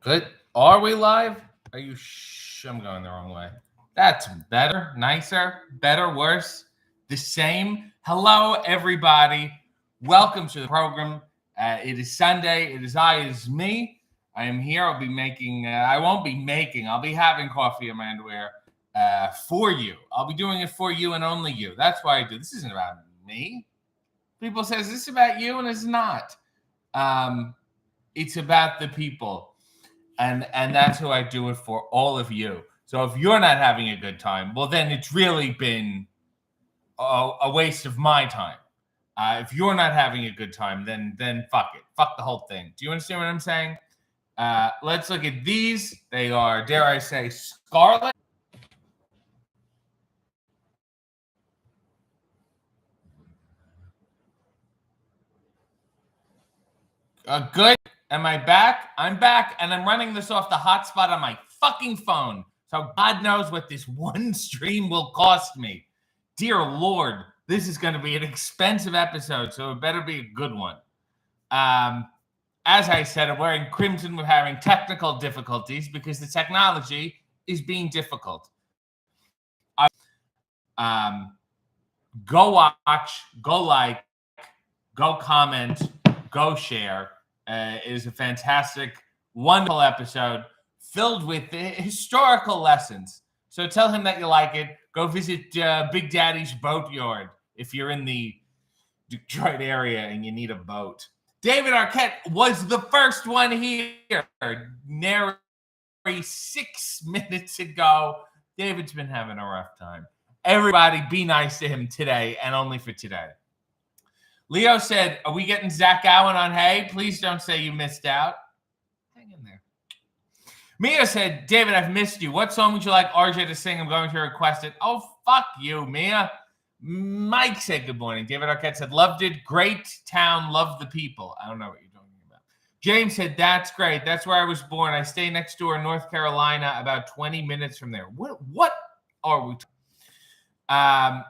Good. Are we live? Are you I'm going the wrong way. That's better, nicer, better, worse, the same. Hello, everybody. Welcome to the program. It is Sunday. It is me. I am here. I'll be making, I'll be having coffee in my underwear for you. I'll be doing it for you and only you. That's why I do. This isn't about me. People say, is this about you? And it's not. It's about the people. And that's who I do it for, all of you. So if you're not having a good time, well, then it's really been a waste of my time. If you're not having a good time, then fuck it. Fuck the whole thing. Do you understand what I'm saying? Let's look at these. They are, dare I say, SCARLET. Good. Am I back? I'm back, and I'm running this off the hotspot on my fucking phone. So God knows what this one stream will cost me. Dear Lord, this is going to be an expensive episode, so it better be a good one. As I said, I'm wearing crimson. We're having technical difficulties because the technology is being difficult. Go watch, go like, go comment, go share. It is a fantastic, wonderful episode filled with historical lessons. So tell him that you like it. Go visit Big Daddy's Boatyard if you're in the Detroit area and you need a boat. David Arquette was the first one here. Nary 6 minutes ago. David's been having a rough time. Everybody be nice to him today and only for today. Leo said, are we getting Zach Allen on Hey? Please don't say you missed out. Hang in there. Mia said, David, I've missed you. What song would you like RJ to sing? I'm going to request it. Oh, fuck you, Mia. Mike said, good morning. David Arquette said, loved it. Great town. Love the people. I don't know what you're talking about. James said, that's great. That's where I was born. I stay next door in North Carolina, about 20 minutes from there. What are we talking?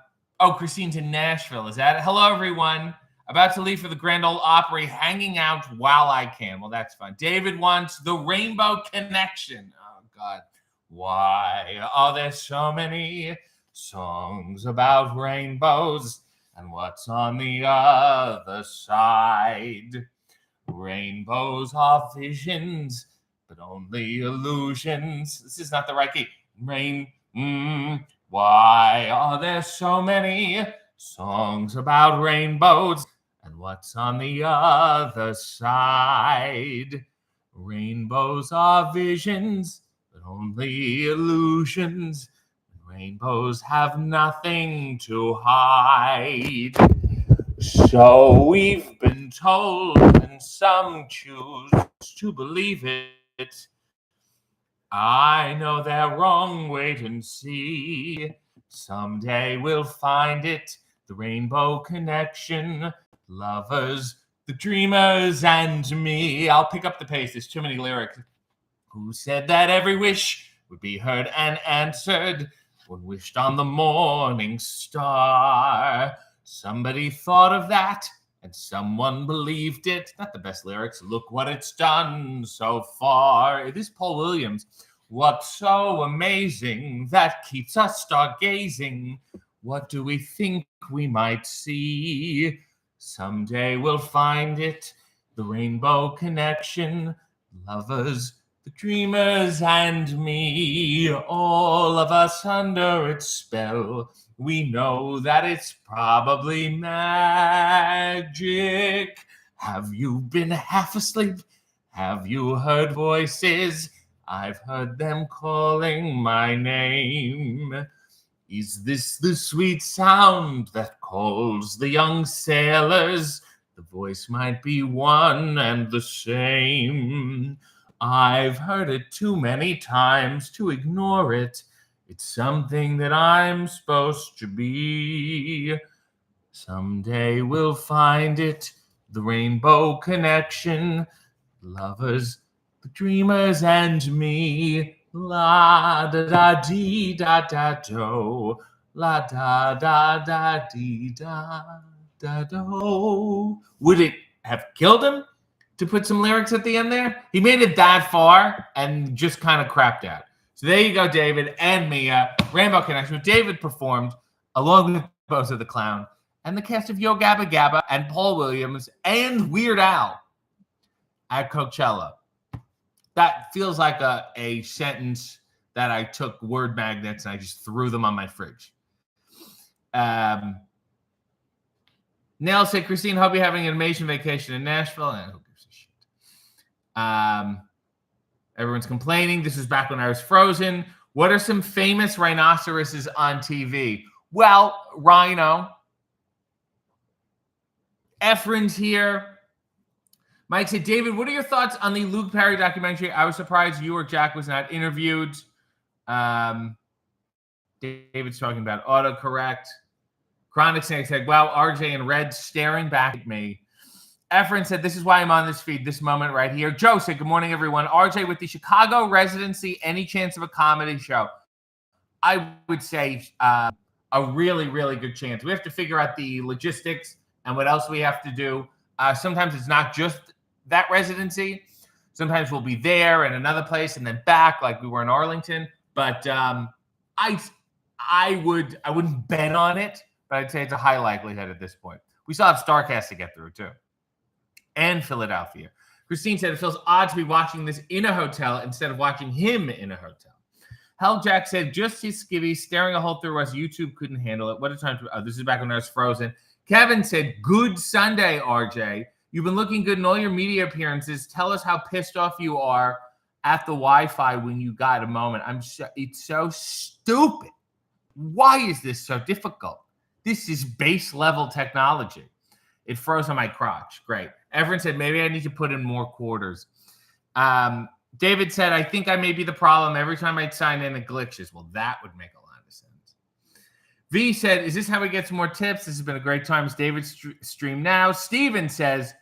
Christine's in Nashville. Is that it? Hello, everyone. About to leave for the Grand Ole Opry, hanging out while I can. Well, that's fun. David wants the Rainbow Connection. Oh, God. Why are there so many songs about rainbows? And what's on the other side? Rainbows are visions, but only illusions. This is not the right key. Why are there so many songs about rainbows? And what's on the other side? Rainbows are visions, but only illusions. Rainbows have nothing to hide. So we've been told, and some choose to believe it. I know they're wrong, wait and see. Someday we'll find it, the Rainbow Connection. Lovers, the dreamers, and me. I'll pick up the pace, there's too many lyrics. Who said that every wish would be heard and answered when wished on the morning star? Somebody thought of that, and someone believed it. Not the best lyrics. Look what it's done so far. It is Paul Williams. What's so amazing that keeps us stargazing? What do we think we might see? Someday we'll find it, the Rainbow Connection. Lovers, the dreamers, and me. All of us under its spell. We know that it's probably magic. Have you been half asleep? Have you heard voices? I've heard them calling my name. Is this the sweet sound that calls the young sailors? The voice might be one and the same. I've heard it too many times to ignore it. It's something that I'm supposed to be. Someday we'll find it, the Rainbow Connection. Lovers, the dreamers, and me. La da da dee da da do. La da da da dee da da do. Would it have killed him? to put some lyrics at the end there. He made it that far and just kind of crapped out. So there you go, David and Mia. Rainbow Connection. David performed along with Bozo the Clown and the cast of Yo Gabba Gabba and Paul Williams and Weird Al at Coachella. That feels like a sentence that I took word magnets and I just threw them on my fridge. Nell said, Christine, hope you're having an amazing vacation in Nashville. And who gives a shit? Everyone's complaining. This was back when I was frozen. What are some famous rhinoceroses on TV? Well, Rhino. Efren's here. Mike said, David, what are your thoughts on the Luke Perry documentary? I was surprised you or Jack was not interviewed. David's talking about autocorrect. Chronic Snake said, wow, RJ and Red staring back at me. Efren said, this is why I'm on this feed, this moment right here. Joe said, good morning, everyone. RJ, with the Chicago residency, any chance of a comedy show? I would say a really, really good chance. We have to figure out the logistics and what else we have to do. Sometimes it's not just that residency. Sometimes we'll be there and another place and then back like we were in Arlington. But I wouldn't bet on it, but I'd say it's a high likelihood at this point. We still have StarCast to get through too. And Philadelphia. Christine said it feels odd to be watching this in a hotel instead of watching him in a hotel. Hell Jack said, just his skivvy staring a hole through us. YouTube couldn't handle it. What a time to... Oh, this is back when I was frozen. Kevin said, good Sunday, RJ. You've been looking good in all your media appearances. Tell us how pissed off you are at the Wi-Fi when you got a moment. It's so stupid. Why is this so difficult? This is base level technology. It froze on my crotch. Great. Everyone said, maybe I need to put in more quarters. David said, I think I may be the problem. Every time I sign in, it glitches. Well, that would make a lot of sense. V said, is this how we get some more tips? This has been a great time. It's David's stream now. Steven says,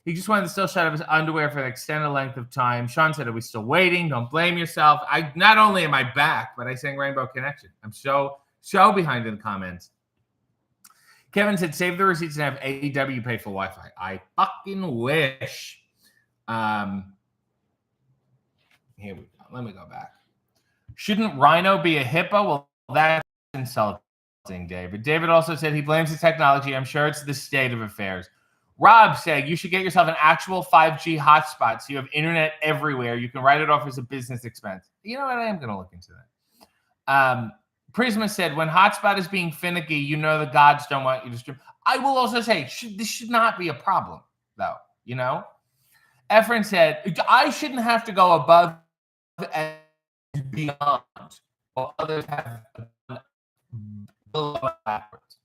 he just wanted the still shot of his underwear for an extended length of time. Sean said, are we still waiting? Don't blame yourself. Not only am I back, but I sang Rainbow Connection. I'm so behind in the comments. Kevin said, save the receipts and have AEW pay for Wi-Fi. I fucking wish. Here we go. Let me go back. Shouldn't Rhino be a hippo? Well, that's insulting, David. David also said he blames the technology. I'm sure it's the state of affairs. Rob said you should get yourself an actual 5G hotspot so you have internet everywhere. You can write it off as a business expense. You know what? I am going to look into that. Prisma said, when hotspot is being finicky, you know the gods don't want you to stream. I will also say, this should not be a problem, though, you know? Efren said, I shouldn't have to go above and beyond while others have below and backwards.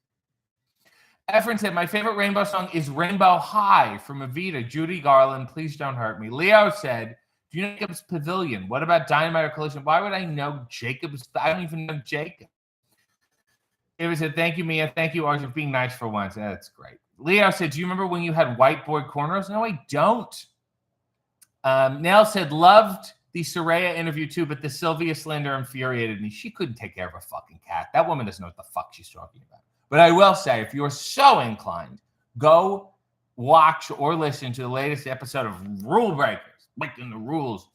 Efren said, my favorite Rainbow song is Rainbow High from Evita. Judy Garland, Please Don't Hurt Me. Leo said, do you know Jacob's Pavilion? What about Dynamite or Collision? Why would I know Jacob's? I don't even know Jacob. David said, thank you, Mia. Thank you, Arj, for being nice for once. That's great. Leo said, do you remember when you had whiteboard corners? No, I don't. Nell said, loved the Soraya interview too, but the Sylvia slander infuriated me. She couldn't take care of a fucking cat. That woman doesn't know what the fuck she's talking about. But I will say, if you're so inclined, go watch or listen to the latest episode of Rule Breakers, breaking the rules.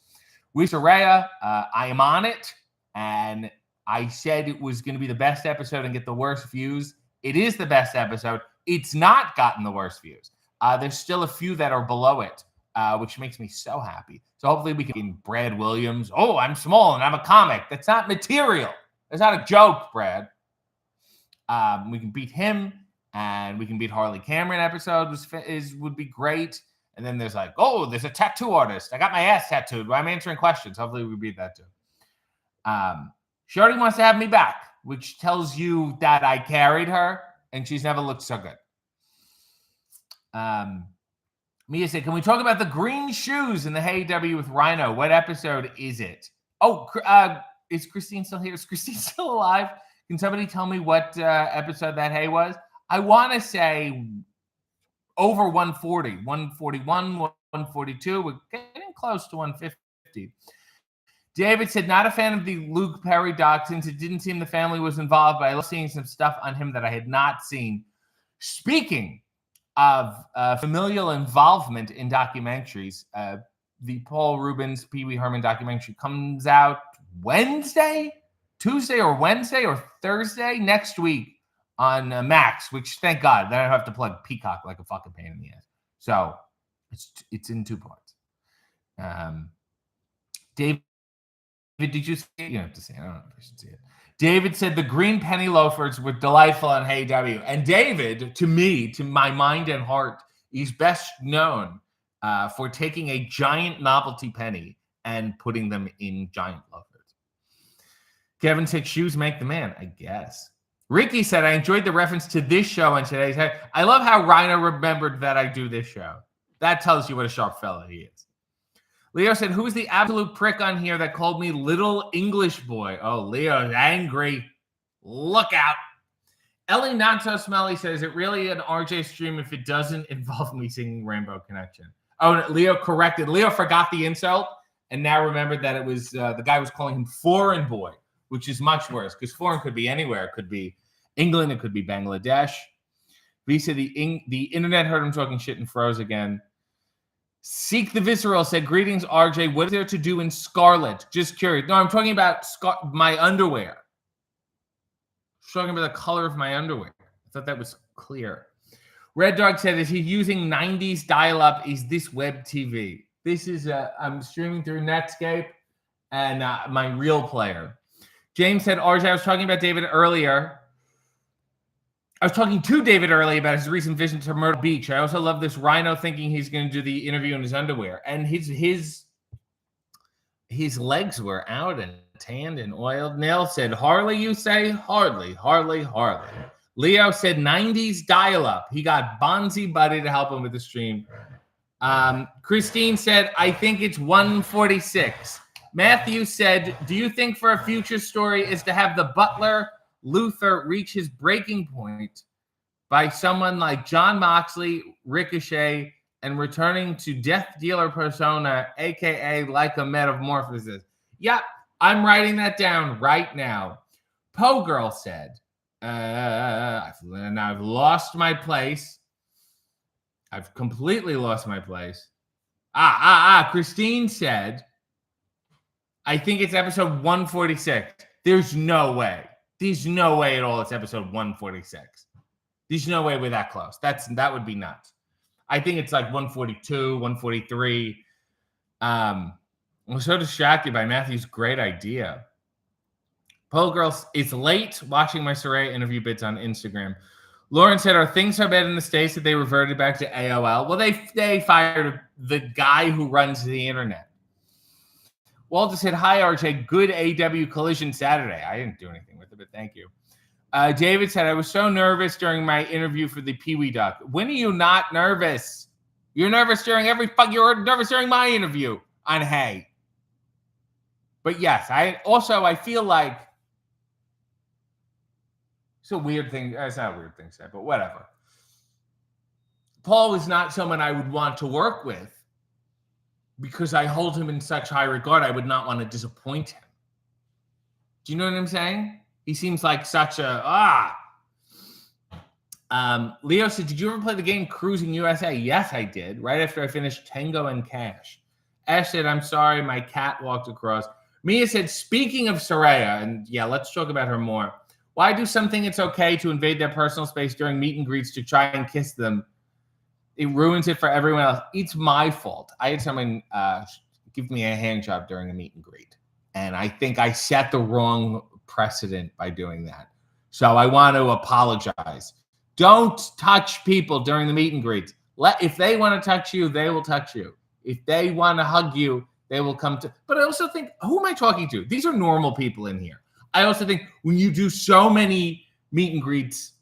With Soraya, I am on it, and I said it was going to be the best episode and get the worst views. It is the best episode. It's not gotten the worst views. There's still a few that are below it, which makes me so happy. So hopefully we can get Brad Williams. Oh, I'm small and I'm a comic. That's not material. That's not a joke, Brad. We can beat him, and we can beat Harley Cameron episode would be great. And then there's like, oh, there's a tattoo artist. I got my ass tattooed. I'm answering questions. Hopefully we beat that too. She already wants to have me back, which tells you that I carried her, and she's never looked so good. Mia said, can we talk about the green shoes in the Hey W with Rhino? What episode is it? Oh, is Christine still here? Is Christine still alive? Can somebody tell me what episode that Hey was? I want to say over 140, 141, 142. We're getting close to 150. David said, not a fan of the Luke Perry doc since it didn't seem the family was involved, but I love seeing some stuff on him that I had not seen. Speaking of familial involvement in documentaries. The Paul Rubens, Pee Wee Herman documentary comes out Tuesday or Wednesday or Thursday next week on Max, which thank God, then I don't have to plug Peacock like a fucking pain in the ass. So it's in 2 parts. David, did you see it? You don't have to say it. I don't know if I should see it. David said the green penny loafers were delightful on Hey W. And David, to me, to my mind and heart, is best known for taking a giant novelty penny and putting them in giant loafers. Kevin said shoes make the man, I guess. Ricky said, I enjoyed the reference to this show on today's head. I love how Rhino remembered that I do this show. That tells you what a sharp fella he is. Leo said, who is the absolute prick on here that called me little English boy? Oh, Leo's angry. Look out. Ellie Not So Smelly says, is it really an RJ stream if it doesn't involve me singing Rainbow Connection? Oh, Leo corrected. Leo forgot the insult and now remembered that it was the guy was calling him foreign boy, which is much worse because foreign could be anywhere. It could be England. It could be Bangladesh. Visa, the internet heard him talking shit and froze again. Seek the Visceral said, greetings, RJ. What is there to do in Scarlet? Just curious. No, I'm talking about my underwear. I'm talking about the color of my underwear. I thought that was clear. Red Dog said, is he using 90s dial-up? Is this web TV? This is, I'm streaming through Netscape and my real player. James said, RJ, I was talking about David earlier. I was talking to David earlier about his recent visit to Myrtle Beach. I also love this Rhino thinking he's going to do the interview in his underwear. And his legs were out and tanned and oiled. Nell said, Harley, you say? Hardly. Leo said 90s dial-up. He got Bonzi Buddy to help him with the stream. Christine said, I think it's 146. Matthew said, do you think for a future story is to have the butler Luther reach his breaking point by someone like John Moxley, Ricochet, and returning to Death Dealer persona, a.k.a. like a metamorphosis? Yep, I'm writing that down right now. Poe Girl said, I've lost my place. I've completely lost my place. Christine said, I think it's episode 146. There's no way. There's no way at all it's episode 146. There's no way we're that close. That would be nuts. I think it's like 142, 143. I'm so distracted by Matthew's great idea. Pole Girls, it's late watching my Soraya interview bits on Instagram. Lauren said, are things so bad in the States that they reverted back to AOL? Well, they fired the guy who runs the internet. Walter said, hi, RJ. Good AW Collision Saturday. I didn't do anything with it, but thank you. David said, I was so nervous during my interview for the Pee Wee Duck. When are you not nervous? You're nervous during you're nervous during my interview on Hey. But yes, I feel like it's a weird thing. It's not a weird thing to say, but whatever. Paul is not someone I would want to work with, because I hold him in such high regard, I would not want to disappoint him. Do you know what I'm saying? He seems like such a, Leo said, did you ever play the game Cruising USA? Yes, I did. Right after I finished Tango and Cash. Ash said, I'm sorry, my cat walked across. Mia said, speaking of Soraya, and yeah, let's talk about her more. Why do some think it's okay to invade their personal space during meet and greets to try and kiss them? It ruins it for everyone else. It's my fault. I had someone give me a hand job during a meet and greet. And I think I set the wrong precedent by doing that. So I want to apologize. Don't touch people during the meet and greets. If they want to touch you, they will touch you. If they want to hug you, they will come to. But I also think, who am I talking to? These are normal people in here. I also think when you do so many meet and greets,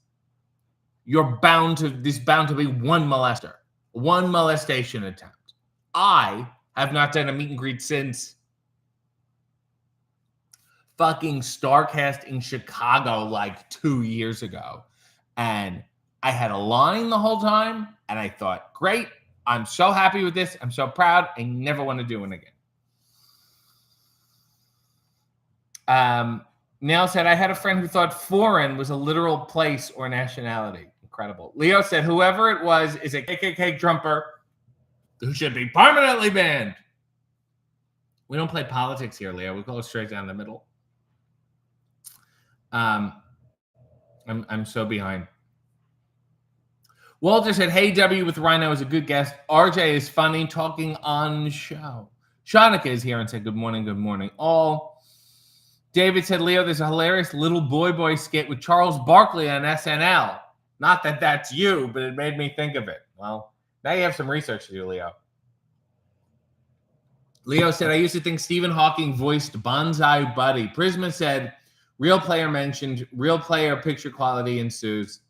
there's bound to be one molestation attempt. I have not done a meet and greet since fucking StarCast in Chicago like 2 years ago. And I had a line the whole time, and I thought, great, I'm so happy with this. I'm so proud. I never want to do it again. Nell said, I had a friend who thought foreign was a literal place or nationality. incredible. Leo said, whoever it was is a KKK jumper who should be permanently banned. We don't play politics here, Leo. We go straight down the middle. I'm so behind. Walter said, hey, W with Rhino is a good guest. RJ is funny talking on show. Shanika is here and said, good morning, all. David said, Leo, there's a hilarious little boy skit with Charles Barkley on SNL. Not that that's you, but it made me think of it. Well, now you have some research to do, Leo. Leo said, I used to think Stephen Hawking voiced Bonsai Buddy. Prisma said, real player mentioned, real player picture quality ensues.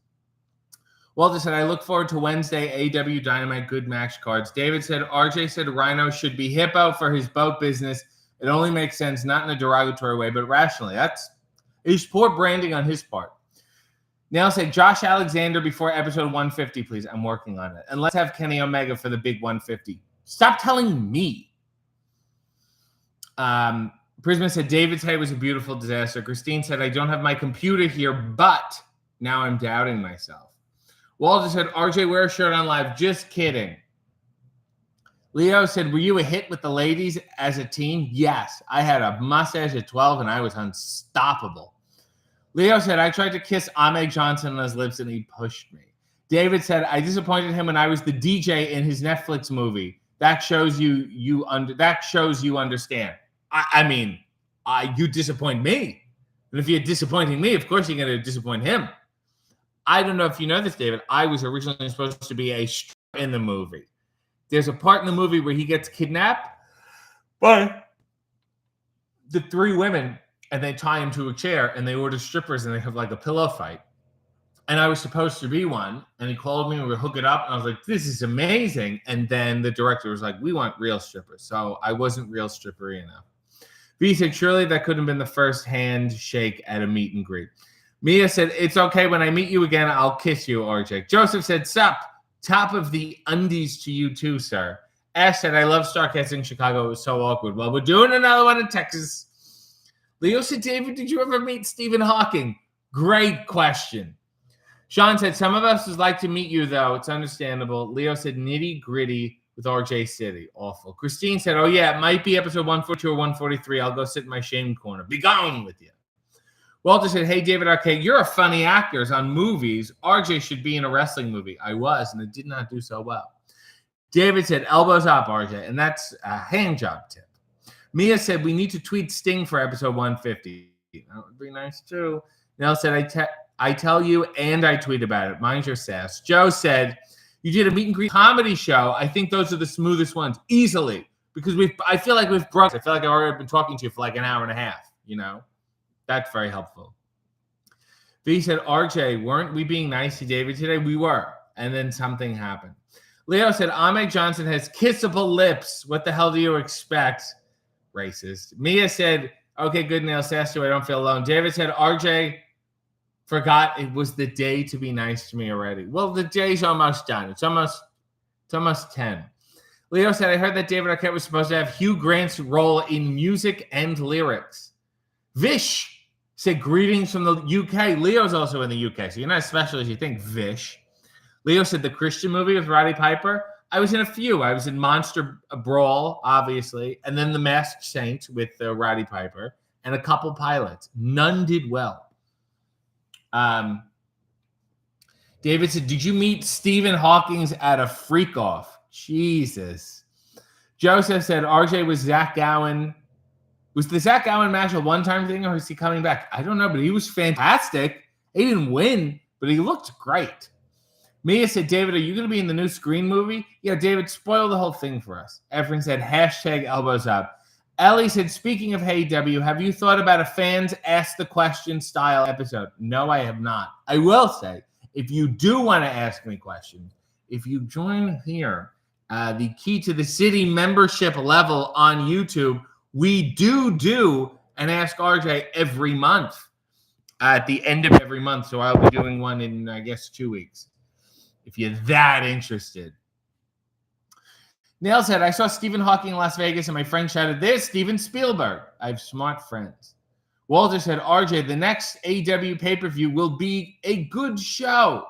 Walter said, I look forward to Wednesday, AW Dynamite good match cards. David said, RJ said Rhino should be hippo for his boat business. It only makes sense, not in a derogatory way, but rationally. It's poor branding on his part. Now said, Josh Alexander before episode 150, please. I'm working on it. And let's have Kenny Omega for the big 150. Stop telling me. Prisma said, David's head was a beautiful disaster. Christine said, I don't have my computer here, but now I'm doubting myself. Walter said, RJ, wear a shirt on live. Just kidding. Leo said, were you a hit with the ladies as a team? Yes. I had a mustache at 12, and I was unstoppable. Leo said, I tried to kiss Ahmed Johnson on his lips, and he pushed me. David said, I disappointed him when I was the DJ in his Netflix movie. That shows you understand. I mean, you disappoint me. And if you're disappointing me, of course you're going to disappoint him. I don't know if you know this, David. I was originally supposed to be a stripper in the movie. There's a part in the movie where he gets kidnapped by the three women, and they tie him to a chair, and they order strippers, and they have like a pillow fight. And I was supposed to be one, and he called me, and we would hook it up, and I was like, this is amazing. And then the director was like, we want real strippers. So I wasn't real strippery enough. V said, surely that couldn't have been the first handshake at a meet and greet. Mia said, it's okay. When I meet you again, I'll kiss you, RJ. Joseph said, sup. Top of the undies to you too, sir. Ash said, I love Starcasting Chicago. It was so awkward. Well, we're doing another one in Texas. Leo said, David, did you ever meet Stephen Hawking? Great question. Sean said, some of us would like to meet you, though. It's understandable. Leo said, nitty gritty with RJ City. Awful. Christine said, oh, yeah, it might be episode 142 or 143. I'll go sit in my shame corner. Be gone with you. Walter said, hey, David Arcade, you're a funny actor on movies. RJ should be in a wrestling movie. I was, and it did not do so well. David said, elbows up, RJ, and that's a hand job tip. Mia said, we need to tweet Sting for episode 150. That would be nice, too. Nell said, I tell you, and I tweet about it. Mind your sass. Joe said, you did a meet and greet comedy show. I think those are the smoothest ones, easily, because I feel like we've broken. I feel like I've already been talking to you for like an hour and a half, you know? That's very helpful. V said, RJ, weren't we being nice to David today? We were. And then something happened. Leo said, Ahmed Johnson has kissable lips. What the hell do you expect? Racist. Mia said, okay, good, Neil Sasso. I don't feel alone. David said, RJ forgot it was the day to be nice to me already. Well, the day's almost done. It's almost 10. Leo said, I heard that David Arquette was supposed to have Hugh Grant's role in music and lyrics. Vish said, greetings from the UK. Leo's also in the UK, so you're not as special as you think, Vish. Leo said, the Christian movie with Roddy Piper. I was in a few. I was in Monster Brawl, obviously, and then The Masked Saint with Roddy Piper, and a couple pilots. None did well. David said, did you meet Stephen Hawking at a freak-off? Jesus. Joseph said, RJ was Zach Gowen. Was the Zach Gowen match a one-time thing, or is he coming back? I don't know, but he was fantastic. He didn't win, but he looked great. Mia said, David, are you going to be in the new Screen movie? Yeah, David, spoil the whole thing for us. Efren said, hashtag elbows up. Ellie said, speaking of Hey W, have you thought about a fans ask the question style episode? No, I have not. I will say, if you do want to ask me questions, if you join here, the Key to the City membership level on YouTube, we do an Ask RJ every month at the end of every month. So I'll be doing one in, I guess, 2 weeks, if you're that interested. Nail said, I saw Stephen Hawking in Las Vegas, and my friend shouted, there's Steven Spielberg. I have smart friends. Walter said, RJ, the next AW pay-per-view will be a good show.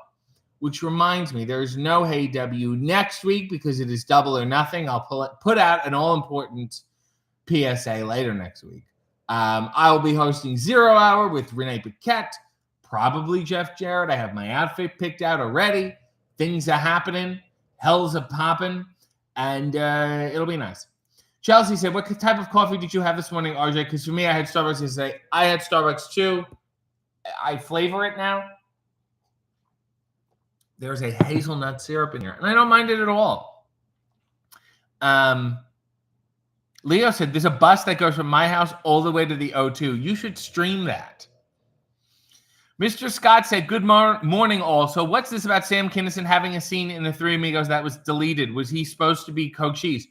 which reminds me, there is no Hey W next week because it is double or nothing. I'll put out an all-important PSA later next week. I will be hosting 0 Hour with Renee Paquette, probably Jeff Jarrett. I have my outfit picked out already. Things are happening. Hells are popping. And it'll be nice. Chelsea said, what type of coffee did you have this morning, RJ? Because for me, I had Starbucks yesterday. I had Starbucks too. I flavor it now. There's a hazelnut syrup in here, and I don't mind it at all. Leo said, there's a bus that goes from my house all the way to the O2. You should stream that. Mr. Scott said, good morning all. So what's this about Sam Kinison having a scene in the Three Amigos that was deleted? Was he supposed to be Cochise?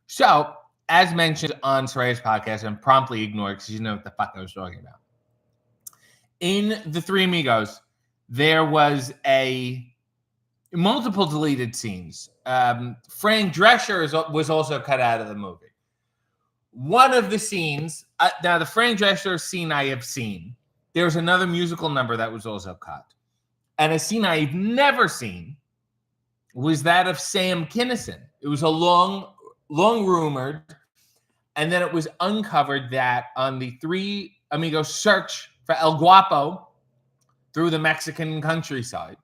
So, as mentioned on Soraya's podcast, and promptly ignored because you know what the fuck I was talking about. In the Three Amigos, there was multiple deleted scenes. Fran Drescher was also cut out of the movie. One of the scenes, now the Fran Drescher scene I have seen, there's another musical number that was also cut. And a scene I've never seen was that of Sam Kinison. It was a long rumored, and then it was uncovered that on the Three Amigos search for El Guapo through the Mexican countryside,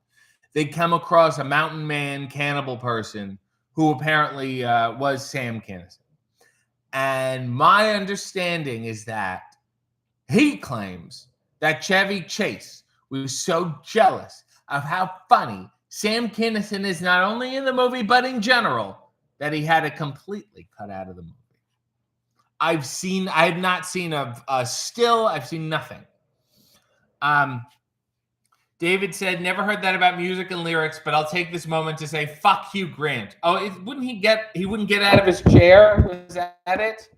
they come across a mountain man cannibal person who apparently was Sam Kinison. And my understanding is that he claims that Chevy Chase was so jealous of how funny Sam Kinison is not only in the movie, but in general, that he had it completely cut out of the movie. I have not seen a still. I've seen nothing. David said, never heard that about music and lyrics, but I'll take this moment to say, fuck Hugh Grant. Oh, wouldn't he wouldn't get out of his chair? Was that it?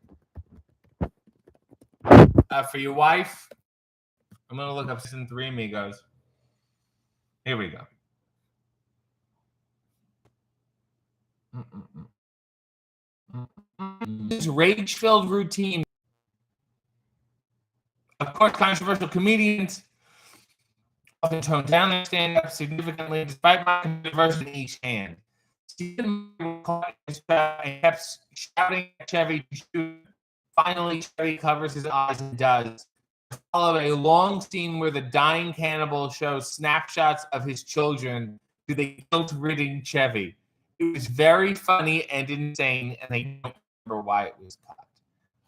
For your wife? I'm going to look up season 3 Amigos. Here we go. This rage-filled routine. Of course, controversial comedians often tone down their stand-up significantly, despite my controversy in each hand. Stephen kept shouting at Chevy to shoot. Finally, Chevy covers his eyes and does. Follow a long scene where the dying cannibal shows snapshots of his children to the guilt-ridden Chevy. It was very funny and insane, and I don't remember why it was cut.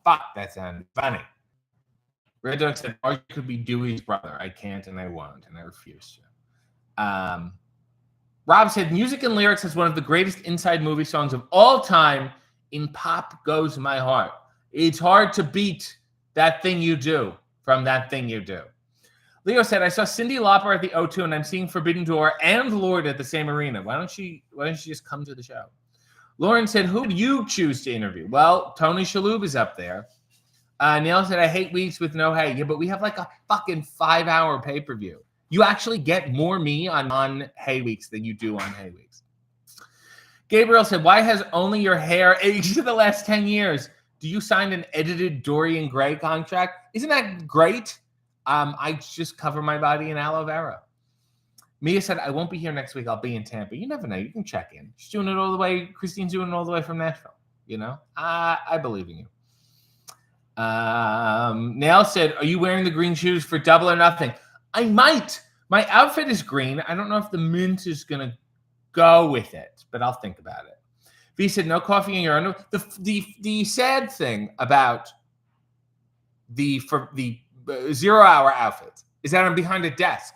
Fuck, that sounded funny. Red Dog said, Mark could be Dewey's brother. I can't and I won't, and I refuse to. Rob said, music and lyrics is one of the greatest inside movie songs of all time. In Pop Goes My Heart. It's hard to beat That Thing You Do from That Thing You Do. Leo said, I saw Cyndi Lauper at the O2 and I'm seeing Forbidden Door and Lorde at the same arena. Why don't she just come to the show? Lauren said, who do you choose to interview? Well, Tony Shalhoub is up there. Neil said, I hate weeks with no hay. Yeah, but we have like a fucking 5-hour pay-per-view. You actually get more me on hay weeks than you do on hay weeks. Gabriel said, why has only your hair aged in the last 10 years? Do you sign an edited Dorian Gray contract? Isn't that great? I just cover my body in aloe vera. Mia said, I won't be here next week. I'll be in Tampa. You never know. You can check in. She's doing it all the way. Christine's doing it all the way from Nashville. You know, I believe in you. Nail said, are you wearing the green shoes for Double or Nothing? I might. My outfit is green. I don't know if the mint is going to go with it, but I'll think about it. V said, no coffee in your underwear. The sad thing about the 0 hour outfits is that I'm behind a desk.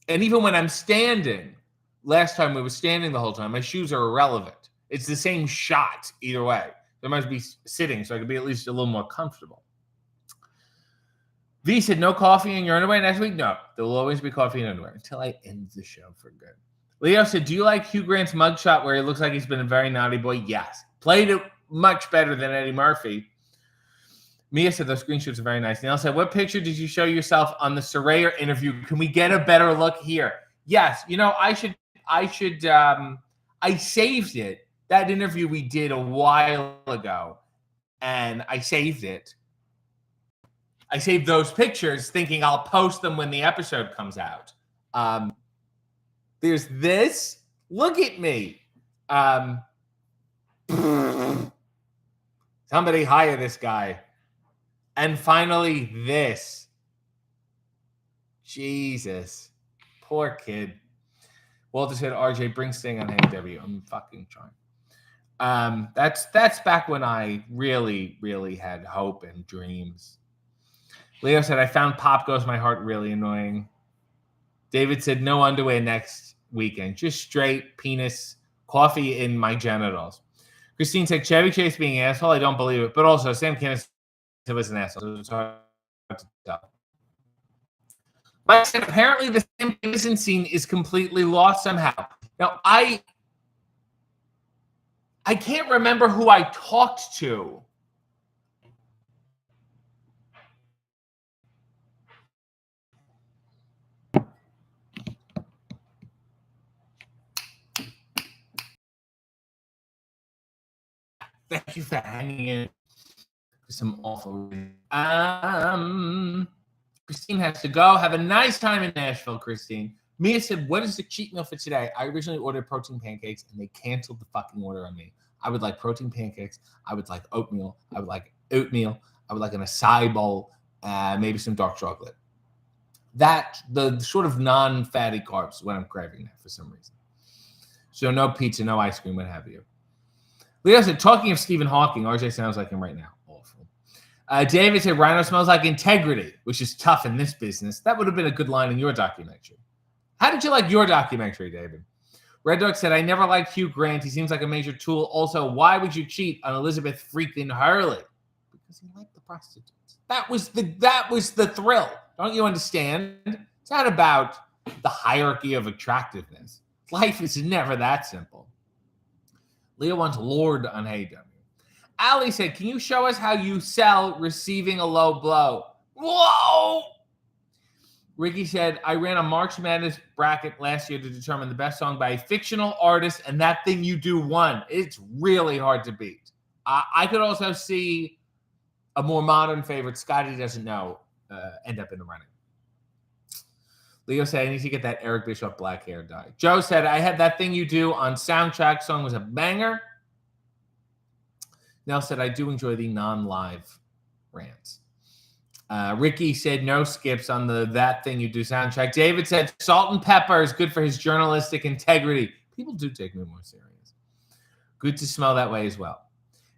And even when I'm standing, last time we were standing the whole time, my shoes are irrelevant. It's the same shot either way. There must be sitting so I could be at least a little more comfortable. V said, no coffee in your underwear next week? No, there will always be coffee in underwear until I end the show for good. Leo said, do you like Hugh Grant's mugshot where he looks like he's been a very naughty boy? Yes. Played it much better than Eddie Murphy. Mia said, those screenshots are very nice. Neil said, what picture did you show yourself on the Soraya interview? Can we get a better look here? Yes. You know, I saved it. That interview we did a while ago, and I saved it. I saved those pictures thinking I'll post them when the episode comes out. There's this. Look at me. Somebody hire this guy. And finally, this. Jesus. Poor kid. Walter said, RJ, bring Sting on AEW. I'm fucking trying. That's back when I really, really had hope and dreams. Leo said, I found Pop Goes My Heart really annoying. David said, no underwear next weekend. Just straight penis, coffee in my genitals. Christine said, Chevy Chase being an asshole. I don't believe it. But also, Sam Kinnis was an asshole. So it's hard to tell. But apparently the Sam Kinison scene is completely lost somehow. Now, I can't remember who I talked to. Thank you for hanging in. Some awful. Christine has to go. Have a nice time in Nashville, Christine. Mia said, what is the cheat meal for today? I originally ordered protein pancakes, and they canceled the fucking order on me. I would like protein pancakes. I would like oatmeal. I would like oatmeal. I would like an acai bowl, maybe some dark chocolate. That, the sort of non-fatty carbs, when I'm craving that for some reason. So no pizza, no ice cream, what have you. Leo said, talking of Stephen Hawking, RJ sounds like him right now. Awful. David said, Rhino smells like integrity, which is tough in this business. That would have been a good line in your documentary. How did you like your documentary, David? Red Dog said, I never liked Hugh Grant. He seems like a major tool. Also, why would you cheat on Elizabeth freaking Hurley? Because he liked the prostitutes. That was the thrill. Don't you understand? It's not about the hierarchy of attractiveness. Life is never that simple. Leo wants Lord on AEW. Ali said, can you show us how you sell receiving a low blow? Whoa! Ricky said, I ran a March Madness bracket last year to determine the best song by a fictional artist, and That Thing You Do won. It's really hard to beat. I could also see a more modern favorite, Scotty Doesn't Know, end up in the running. Leo said, I need to get that Eric Bischoff black hair dye. Joe said, I had That Thing You Do on soundtrack. Song was a banger. Nell said, I do enjoy the non-live rants. Ricky said, no skips on the That Thing You Do soundtrack. David said, salt and pepper is good for his journalistic integrity. People do take me more serious. Good to smell that way as well.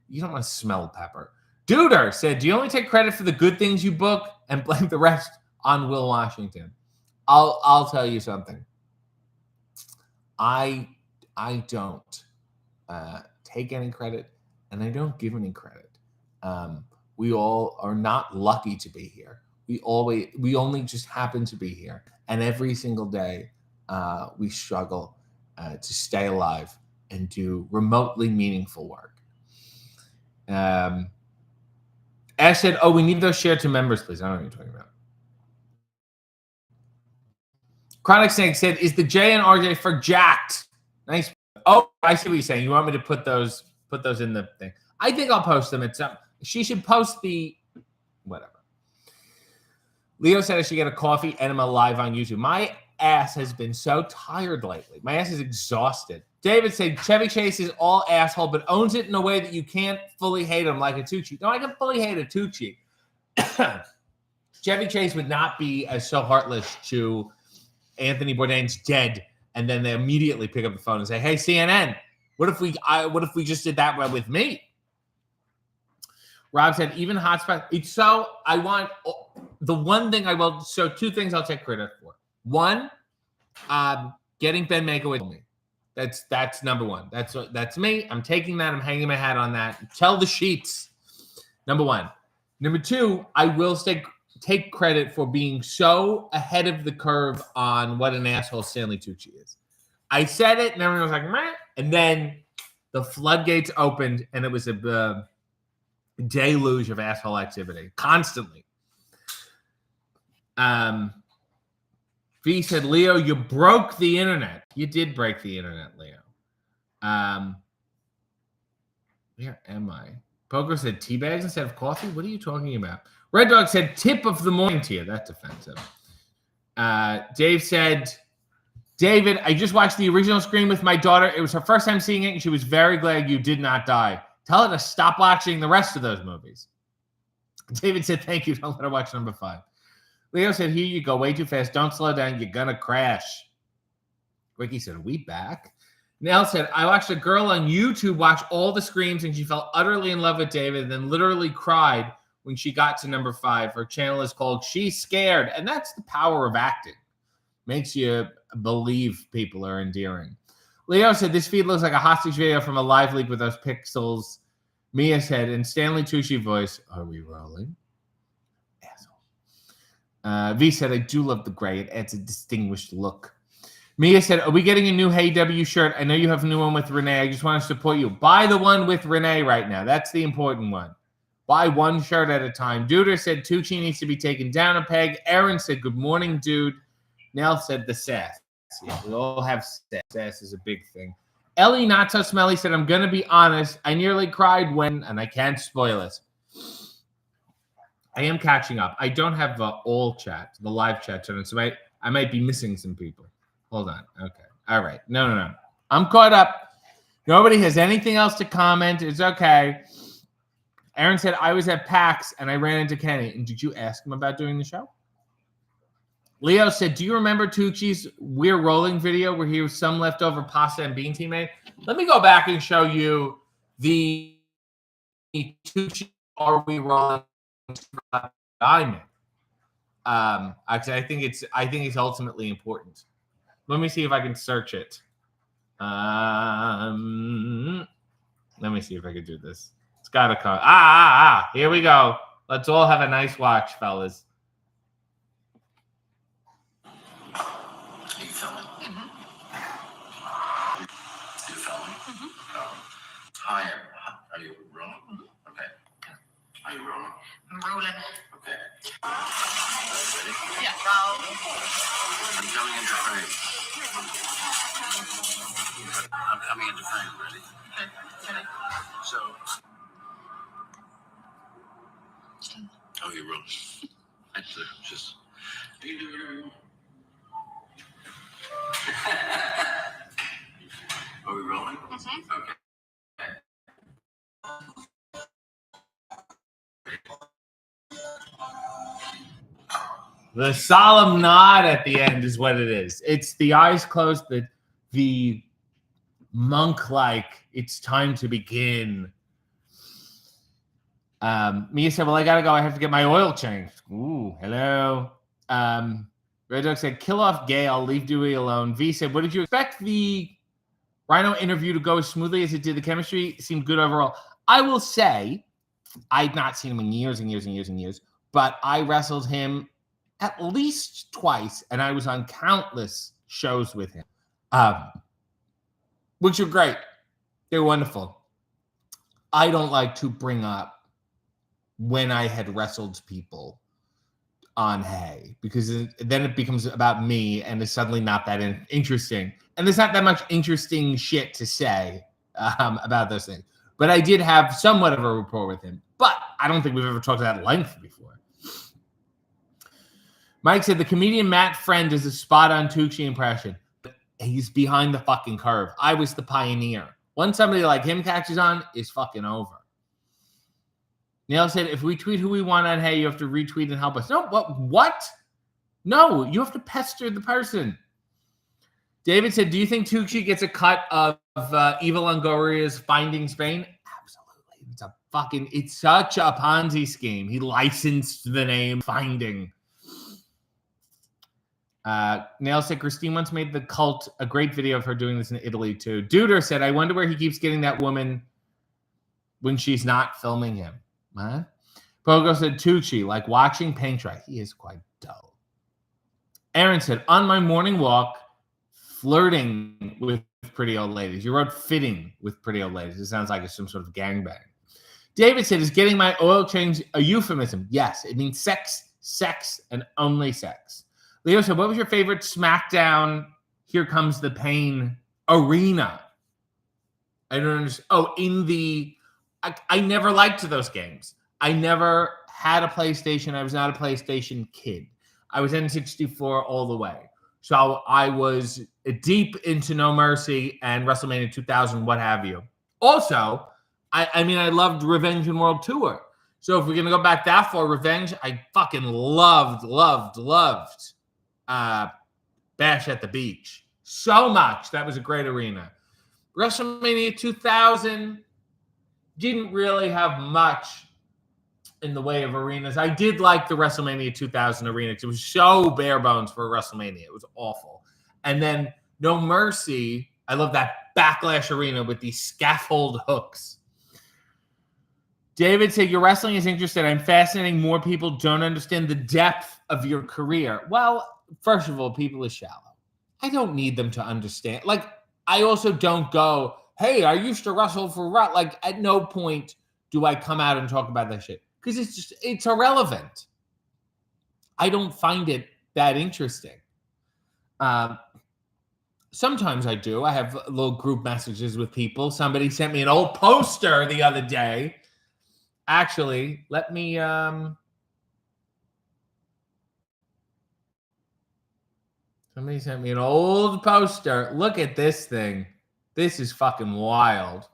You don't want to smell pepper. Duder said, do you only take credit for the good things you book and blame the rest on Will Washington? I'll tell you something. I don't take any credit, and I don't give any credit. We all are not lucky to be here. We only just happen to be here, and every single day we struggle to stay alive and do remotely meaningful work. Ash said, "Oh, we need those shared to members, please." I don't know what you're talking about. Chronic Snake said, is the J and RJ for jacked? Nice. Oh, I see what you're saying. You want me to put those in the thing. I think I'll post them at some. She should post the whatever. Leo said I should get a coffee enema live on YouTube. My ass has been so tired lately. My ass is exhausted. David said Chevy Chase is all asshole, but owns it in a way that you can't fully hate him like a Tucci. No, I can fully hate a Tucci. Chevy Chase would not be so heartless to Anthony Bourdain's dead, and then they immediately pick up the phone and say, "Hey, CNN, what if we just did that with me?" Rob said, "Even hotspot." It's so I want the one thing I will. So two things I'll take credit for. One, getting Ben Mankiewicz with me. That's number one. That's me. I'm taking that. I'm hanging my hat on that. Tell the sheets. Number one. Number two, I will take credit for being so ahead of the curve on what an asshole Stanley Tucci is. I said it, and everyone was like, meh. And then the floodgates opened, and it was a deluge of asshole activity constantly. V said, Leo, you broke the internet. You did break the internet, Leo. Where am I? Poker said tea bags instead of coffee? What are you talking about? Red Dog said tip of the morning to you. That's offensive. Dave said David, I just watched the original Scream with my daughter. It was her first time seeing it, and she was very glad you did not die. Tell her to stop watching the rest of those movies. David said, thank you. Don't let her watch number 5. Leo said, here you go. Way too fast. Don't slow down. You're going to crash. Ricky said, are we back? Nell said, I watched a girl on YouTube watch all the Screams, and she fell utterly in love with David and then literally cried when she got to number 5. Her channel is called She's Scared, and that's the power of acting. Makes you believe people are endearing. Leo said, this feed looks like a hostage video from a live leak with those pixels. Mia said, in Stanley Tucci voice, are we rolling? Asshole. V said, I do love the gray. It adds a distinguished look. Mia said, are we getting a new Hey W shirt? I know you have a new one with Renee. I just want to support you. Buy the one with Renee right now. That's the important one. Buy one shirt at a time. Duder said, Tucci needs to be taken down a peg. Aaron said, good morning, dude. Nell said, the sass. Yeah, we all have sass. Sass is a big thing. Ellie, not so smelly, said, I'm going to be honest. I nearly cried when, and I can't spoil it. I am catching up. I don't have the all chat, the live chat, so I might be missing some people. Hold on. Okay. All right. No. I'm caught up. Nobody has anything else to comment. It's okay. Aaron said, I was at PAX and I ran into Kenny. And did you ask him about doing the show? Leo said, do you remember Tucci's We're Rolling video where he was some leftover pasta and bean teammate? Let me go back and show you the Tucci Are We Rolling I think it's ultimately important. Let me see if I can search it. Let me see if I can do this. It's got to come. Here we go. Let's all have a nice watch, fellas. Hi, are you rolling? Okay. Are you rolling? I'm rolling. Okay. Ready? Yeah, roll. I'm coming into frame. I'm coming into frame. Ready? Okay. So. Oh, you're rolling. That's just. You can do whatever you want. Are we rolling? Mm-hmm. Okay. The solemn nod at the end is what it is. It's the eyes closed, the monk-like, it's time to begin. Mia said, well, I got to go. I have to get my oil changed. Ooh, hello. Red Dog said, kill off Gail, leave Dewey alone. V said, what did you expect the Rhino interview to go as smoothly as it did? The chemistry seemed good overall. I will say, I've not seen him in years and years and years and years, but I wrestled him at least twice, and I was on countless shows with him, which are great. They're wonderful. I don't like to bring up when I had wrestled people on Hey, because then it becomes about me, and it's suddenly not that interesting. And there's not that much interesting shit to say about those things. But I did have somewhat of a rapport with him. But I don't think we've ever talked at length before. Mike said, the comedian Matt Friend is a spot-on Tucci impression. But he's behind the fucking curve. I was the pioneer. Once somebody like him catches on, it's fucking over. Neil said, if we tweet who we want on Hey, you have to retweet and help us. No, what? No, you have to pester the person. David said, do you think Tucci gets a cut of Eva Longoria's Finding Spain? Absolutely. It's such a Ponzi scheme. He licensed the name Finding. Nail said, Christine once made the cult a great video of her doing this in Italy too. Duder said, I wonder where he keeps getting that woman when she's not filming him. Huh? Pogo said, Tucci, like watching paint dry. He is quite dull. Aaron said, on my morning walk, flirting with pretty old ladies. You wrote fitting with pretty old ladies. It sounds like it's some sort of gangbang. David said, is getting my oil change a euphemism? Yes, it means sex, and only sex. Leo said, what was your favorite SmackDown Here Comes the Pain arena? I don't understand. Oh, I never liked those games. I never had a PlayStation. I was not a PlayStation kid. I was N64 all the way. So I was deep into No Mercy and WrestleMania 2000, what have you. Also, I mean, I loved Revenge and World Tour. So if we're going to go back that far, Revenge, I fucking loved Bash at the Beach. So much. That was a great arena. WrestleMania 2000 didn't really have much in the way of arenas. I did like the WrestleMania 2000 arena because it was so bare bones for WrestleMania. It was awful. And then No Mercy, I love that Backlash arena with these scaffold hooks. David said, your wrestling is interesting. I'm fascinating. More people don't understand the depth of your career. Well, first of all, people are shallow. I don't need them to understand. Like, I also don't go, hey, I used to wrestle for Raw. Like, at no point do I come out and talk about that shit. Because it's irrelevant. I don't find it that interesting. Sometimes I do. I have little group messages with people. Somebody sent me an old poster the other day. Actually, let me somebody sent me an old poster. Look at this thing. This is fucking wild.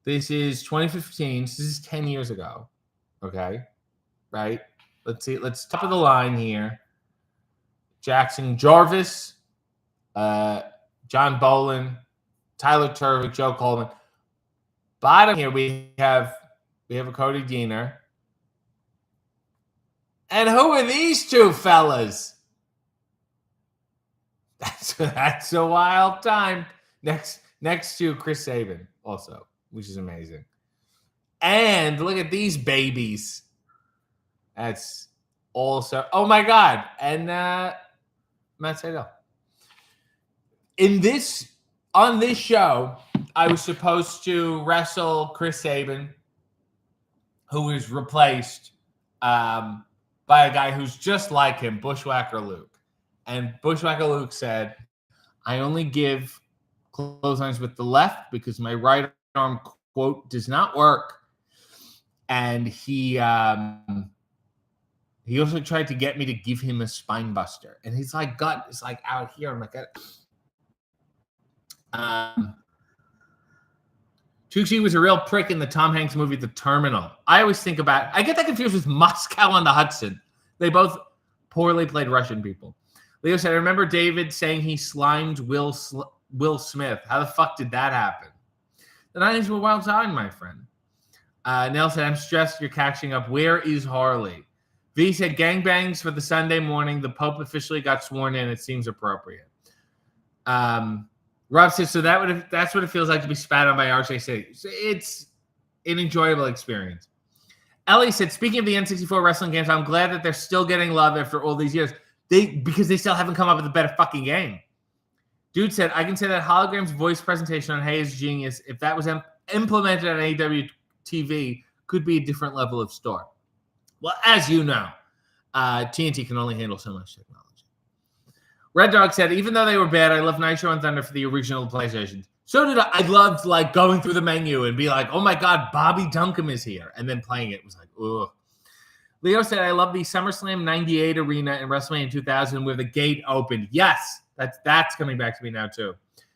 This is 2015. This is 10 years ago. Okay. Right? Let's see. Let's top of the line here. Jackson Jarvis, John Bolin, Tyler Turvik, Joe Coleman. Bottom here we have a Cody Deaner. And who are these two fellas? That's a wild time. Next to Chris Sabin also, which is amazing. And look at these babies. That's also, oh my God. And Matt Sydal. On this show, I was supposed to wrestle Chris Sabin, who was replaced by a guy who's just like him, Bushwhacker Luke. And Bushwhacker Luke said, I only give clotheslines with the left because my right arm, quote, does not work. And he also tried to get me to give him a spine buster. And his like gut is like out here. I'm like, Tucci was a real prick in the Tom Hanks movie, The Terminal. I get that confused with Moscow on the Hudson. They both poorly played Russian people. Leo said, I remember David saying he slimed Will Smith. How the fuck did that happen? The 90s were a wild time, my friend. Nell said, I'm stressed you're catching up. Where is Harley? V said, gangbangs for the Sunday morning. The Pope officially got sworn in. It seems appropriate. Rob says, so that's what it feels like to be spat on by RJ City. So it's an enjoyable experience. Ellie said, speaking of the N64 wrestling games, I'm glad that they're still getting love after all these years. Because they still haven't come up with a better fucking game. Dude said, I can say that Hologram's voice presentation on Hey is genius. If that was implemented on AEW TV, could be a different level of store. Well, as you know, TNT can only handle so much technology. Red Dog said, even though they were bad, I love Nitro and Thunder for the original PlayStations. So did I. I loved like going through the menu and be like, oh my God, Bobby Duncombe is here. And then playing it was like, ugh. Leo said, I love the SummerSlam 98 arena in WrestleMania 2000 where the gate opened. Yes, that's coming back to me now too.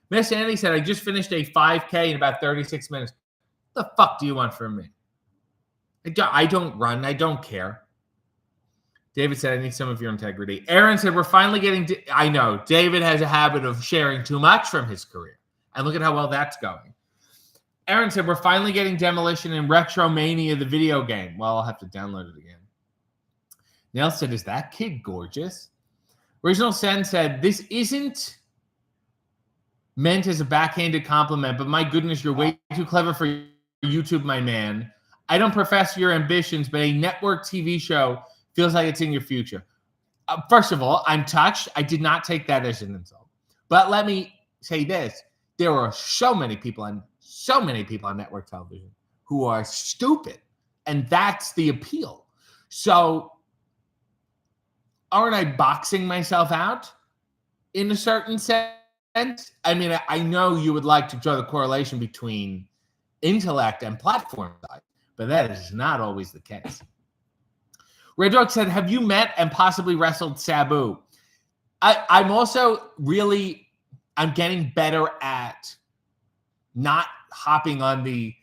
Miss Andy said, I just finished a 5K in about 36 minutes. What the fuck do you want from me? I don't run. I don't care. David said, I need some of your integrity. Aaron said, we're finally getting I know. David has a habit of sharing too much from his career. And look at how well that's going. Aaron said, we're finally getting Demolition in Retromania, the video game. Well, I'll have to download it again. Nell said, is that kid gorgeous? Original Sen said, this isn't meant as a backhanded compliment, but my goodness, you're way too clever for YouTube, my man. I don't profess your ambitions, but a network TV show feels like it's in your future. First of all, I'm touched. I did not take that as an insult. But let me say this. There are so many people on network television who are stupid. And that's the appeal. So aren't I boxing myself out in a certain sense? I mean, I know you would like to draw the correlation between intellect and platform size, but that is not always the case. Red Dog said, have you met and possibly wrestled Sabu? I'm also really, I'm getting better at not hopping on the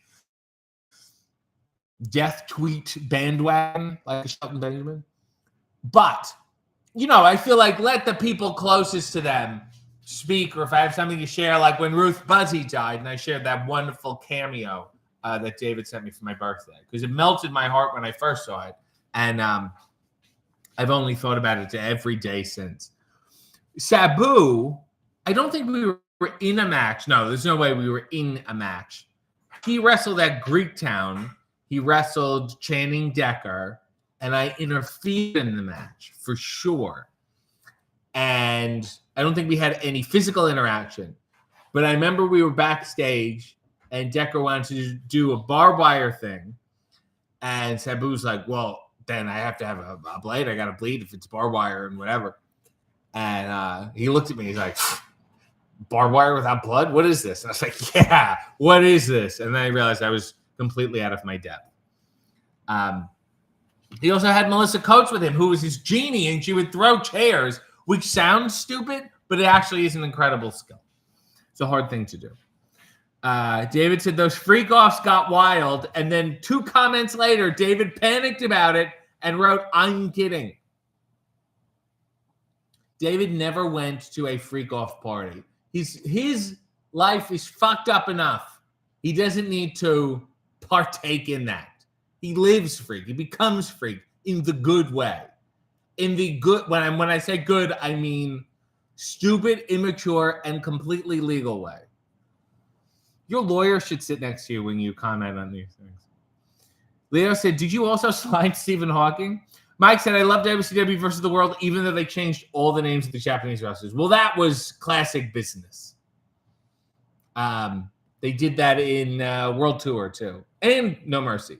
death tweet bandwagon like Shelton Benjamin. But, you know, I feel like let the people closest to them speak, or if I have something to share, like when Ruth Buzzy died and I shared that wonderful cameo that David sent me for my birthday, because it melted my heart when I first saw it. And I've only thought about it every day since. Sabu, I don't think we were in a match. No, there's no way we were in a match. He wrestled at Greektown. He wrestled Channing Decker, and I interfered in the match for sure. And I don't think we had any physical interaction. But I remember we were backstage, and Decker wanted to do a barbed wire thing. And Sabu's like, well, then I have to have a blade. I got to bleed if it's barbed wire and whatever. And he looked at me. He's like, barbed wire without blood? What is this? And I was like, yeah, what is this? And then I realized I was completely out of my depth. He also had Melissa Coates with him, who was his genie, and she would throw chairs, which sounds stupid, but it actually is an incredible skill. It's a hard thing to do. David said those freak-offs got wild, and then 2 comments later, David panicked about it and wrote, I'm kidding. David never went to a freak-off party. His life is fucked up enough. He doesn't need to partake in that. He lives freak. He becomes freak in the good way. In the good, when I say good, I mean stupid, immature, and completely legal way. Your lawyer should sit next to you when you comment on these things. Leo said, did you also slide Stephen Hawking? Mike said, I loved WCW versus the World, even though they changed all the names of the Japanese wrestlers. Well, that was classic business. They did that in World Tour, too. And No Mercy.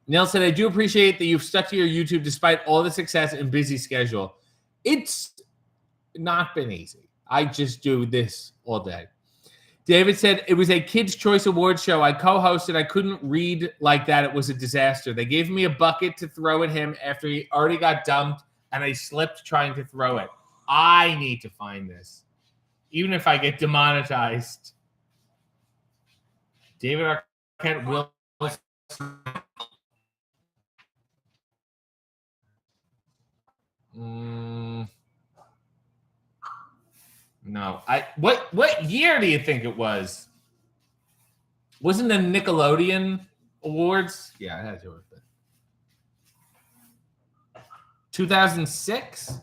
Neil said, I do appreciate that you've stuck to your YouTube despite all the success and busy schedule. It's not been easy. I just do this all day. David said, it was a Kids' Choice Awards show. I co-hosted. I couldn't read like that. It was a disaster. They gave me a bucket to throw at him after he already got dumped, and I slipped trying to throw it. I need to find this. Even if I get demonetized. David Arquette will... No. What year do you think it was? Wasn't the Nickelodeon Awards? Yeah, I had to do with it. 2006?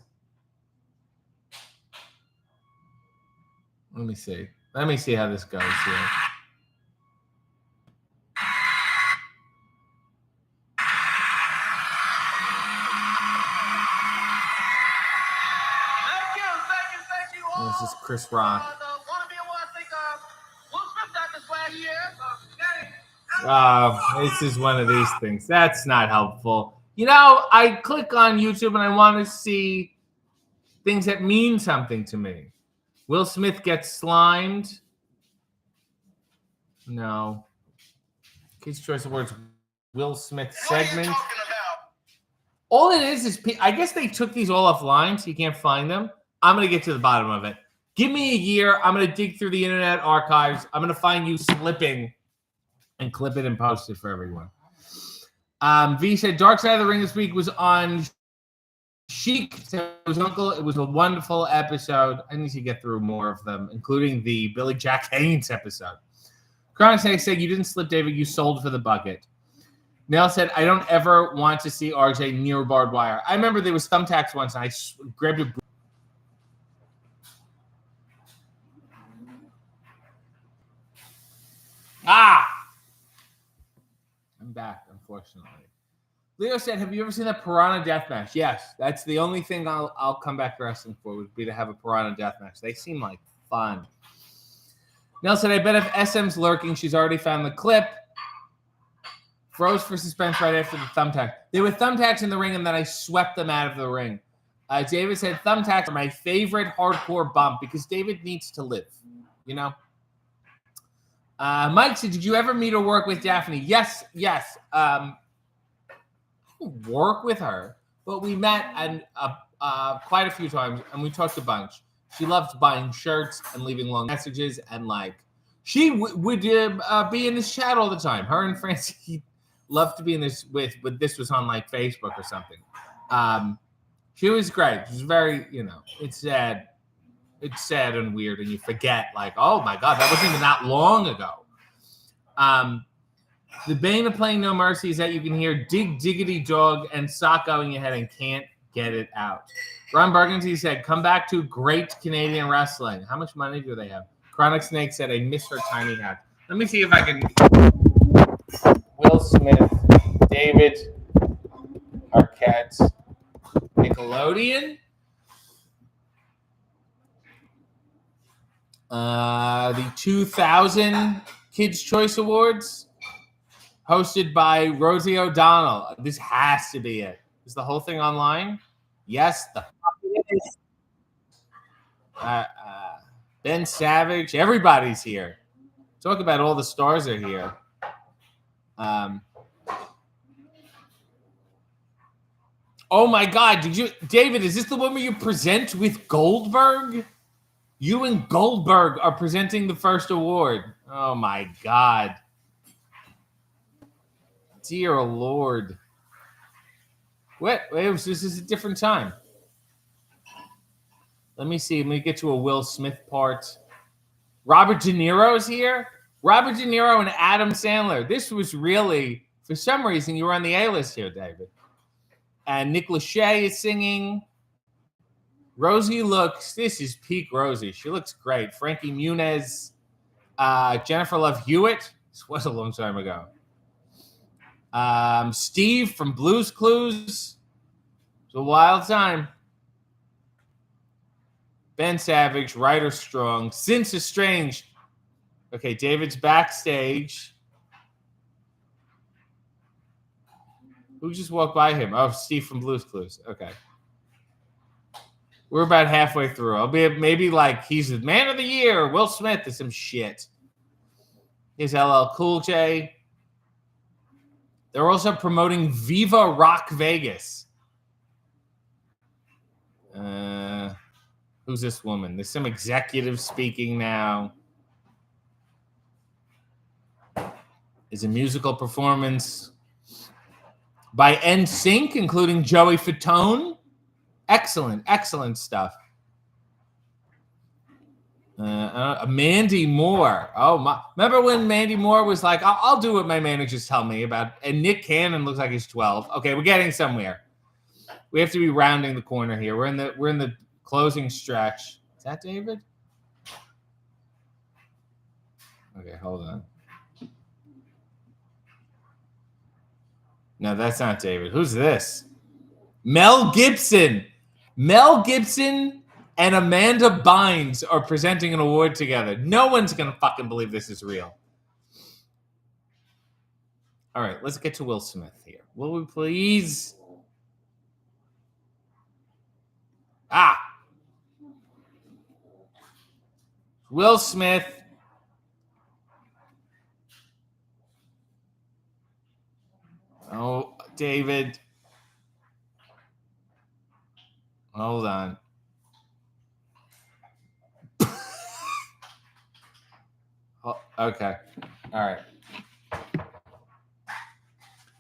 Let me see. Let me see how this goes here. This is Chris Rock. This is one of these things. That's not helpful. You know, I click on YouTube and I want to see things that mean something to me. Will Smith gets slimed. No. Kids' Choice Awards Will Smith segment. All it is I guess they took these all offline, so you can't find them. I'm going to get to the bottom of it. Give me a year. I'm going to dig through the Internet archives. I'm going to find you slipping and clip it and post it for everyone. V said, Dark Side of the Ring this week was on Sheik. His uncle. It was a wonderful episode. I need to get through more of them, including the Billy Jack Haynes episode. Chronic said, you didn't slip, David. You sold for the bucket. Nell said, I don't ever want to see RJ near barbed wire. I remember there was thumbtacks once, and I grabbed a... I'm back, unfortunately. Leo said, have you ever seen that Piranha Death Match? Yes, that's the only thing I'll come back to wrestling for would be to have a Piranha Death Match. They seem like fun. Nell said, I bet if SM's lurking, she's already found the clip. Froze for suspense right after the thumbtack. There were thumbtacks in the ring, and then I swept them out of the ring. David said, thumbtacks are my favorite hardcore bump because David needs to live, you know? Mike said, did you ever meet or work with Daphne? Yes. I didn't work with her, but we met quite a few times, and we talked a bunch. She loved buying shirts and leaving long messages, and like she would be in this chat all the time. Her and Francie loved to be in this but this was on like Facebook or something. She was great. She was very, it's sad. It's sad and weird, and you forget, like, oh my God, that wasn't even that long ago. The bane of playing No Mercy is that you can hear dig diggity dog and Socko in your head and can't get it out. Ron Burgundy said, come back to great Canadian wrestling. How much money do they have? Chronic Snake said, I miss her tiny hat. Let me see if I can. Will Smith, David Arquette, Nickelodeon. The 2000 Kids' Choice Awards, hosted by Rosie O'Donnell. This has to be it. Is the whole thing online? Yes, the fuck it is. Ben Savage. Everybody's here. Talk about all the stars are here. Oh my God! David? Is this the one where you present with Goldberg? You and Goldberg are presenting the first award. Oh my God. Dear Lord. Wait, this is a different time. Let me see. Let me get to a Will Smith part. Robert De Niro's here. Robert De Niro and Adam Sandler. This was really, for some reason, you were on the A-list here, David. And Nick Lachey is singing. Rosie this is peak Rosie. She looks great. Frankie Muniz, Jennifer Love Hewitt. This was a long time ago. Steve from Blue's Clues. It's a wild time. Ben Savage, Ryder Strong, Since Estranged. Okay, David's backstage. Who just walked by him? Oh, Steve from Blue's Clues. Okay. We're about halfway through. I'll be maybe like he's the man of the year, Will Smith, or some shit. Here's LL Cool J. They're also promoting Viva Rock Vegas. Who's this woman? There's some executive speaking now. Is a musical performance by NSYNC, including Joey Fatone. Excellent, excellent stuff. Mandy Moore. Oh my! Remember when Mandy Moore was like, "I'll do what my managers tell me about," and Nick Cannon looks like he's 12. Okay, we're getting somewhere. We have to be rounding the corner here. We're in the closing stretch. Is that David? Okay, hold on. No, that's not David. Who's this? Mel Gibson. Mel Gibson and Amanda Bynes are presenting an award together. No one's going to fucking believe this is real. All right, let's get to Will Smith here. Will we please? Will Smith. Oh, David. Hold on. Okay. All right.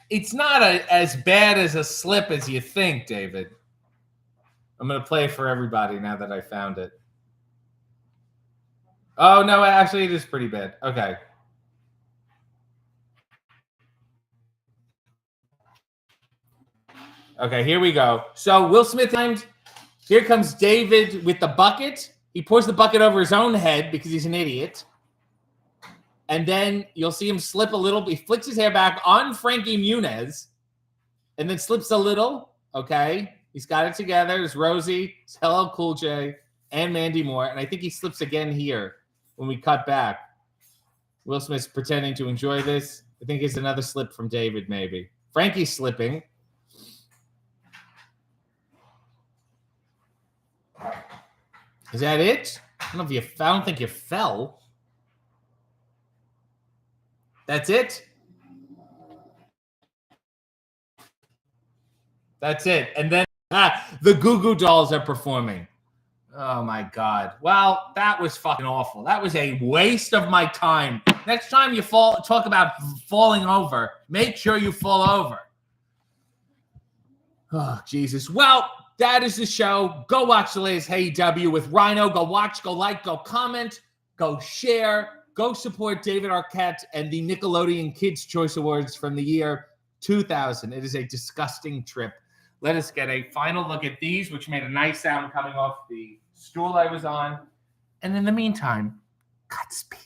It's not as bad as a slip as you think, David. I'm going to play for everybody now that I found it. Oh, no, actually, it is pretty bad. Okay. Okay, here we go. So Will Smith timed. Here comes David with the bucket. He pours the bucket over his own head because he's an idiot. And then you'll see him slip a little. He flicks his hair back on Frankie Muniz and then slips a little. Okay. He's got it together. There's Rosie, LL Cool J, and Mandy Moore. And I think he slips again here when we cut back. Will Smith's pretending to enjoy this. I think it's another slip from David, maybe. Frankie's slipping. Is that it? I don't think you fell. That's it? That's it. And then The Goo Goo Dolls are performing. Oh my God. Well, that was fucking awful. That was a waste of my time. Next time you talk about falling over, make sure you fall over. Oh, Jesus. Well, that is the show. Go watch the latest AEW with Rhino. Go watch, go like, go comment, go share, go support David Arquette and the Nickelodeon Kids' Choice Awards from the year 2000. It is a disgusting trip. Let us get a final look at these, which made a nice sound coming off the stool I was on. And in the meantime, Godspeed.